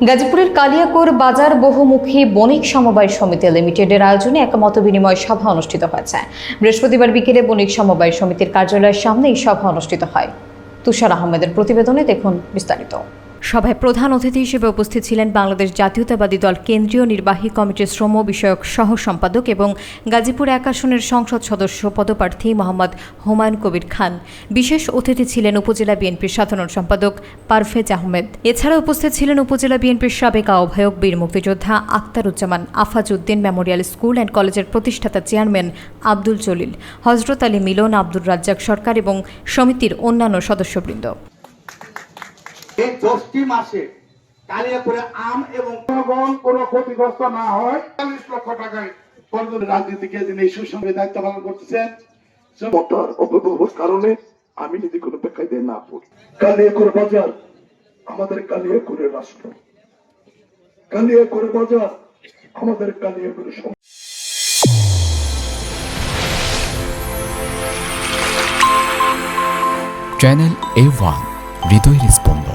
গাজীপুরের কালিয়াকৈর বাজার বহুমুখী বণিক সমবায় সমিতি লিমিটেডের আয়োজনে এক মতবিনিময় সভা অনুষ্ঠিত হয়েছে। বৃহস্পতিবার বিকেলে বণিক সমবায় সমিতির কার্যালয়ের সামনে এই সভা অনুষ্ঠিত হয়। তুষার আহমেদের প্রতিবেদনে দেখুন বিস্তারিত। সভায় প্রধান অতিথি হিসেবে উপস্থিত ছিলেন বাংলাদেশ জাতীয়তাবাদী দল কেন্দ্রীয় নির্বাহী কমিটির শ্রম বিষয়ক সহ সম্পাদক এবং গাজীপুর ১ আসনের সংসদ সদস্য পদপ্রার্থী মোহাম্মদ হুমায়ুন কবির খান। বিশেষ অতিথি ছিলেন উপজেলা বিএনপির সাধারণ সম্পাদক পারভেজ আহমেদ। এছাড়া উপস্থিত ছিলেন উপজেলা বিএনপির সাবেক আহ্বায়ক বীর মুক্তিযোদ্ধা Akhtaruzzaman, Afazuddin Memorial school and কলেজের প্রতিষ্ঠাতা চেয়ারম্যান আব্দুল জলিল, হযরত আলী মিলন, আব্দুর রাজ্জাক সরকার এবং সমিতির অন্যান্য সদস্যবৃন্দ। এই 10টি মাসে কালিয়াকৈরে আম এবং জনগণ কোনো ক্ষতিগ্রস্ত না হয় 40 লক্ষ টাকায় পর্যন্ত রাজনীতিকে যিনি সুসংগঠিত দায়িত্ব পালন করতেছেন। মতার অপব্যবহার কারণে আমি যদি কোনো বেকায়দে না পড়ি। কালিয়াকৈর বাজার আমাদের কালিয়াকৈরের রাষ্ট্র, কালিয়াকৈর বাজার আমাদের কালিয়াকৈরের চ্যানেল A1 হৃদয়ের স্পন্দন।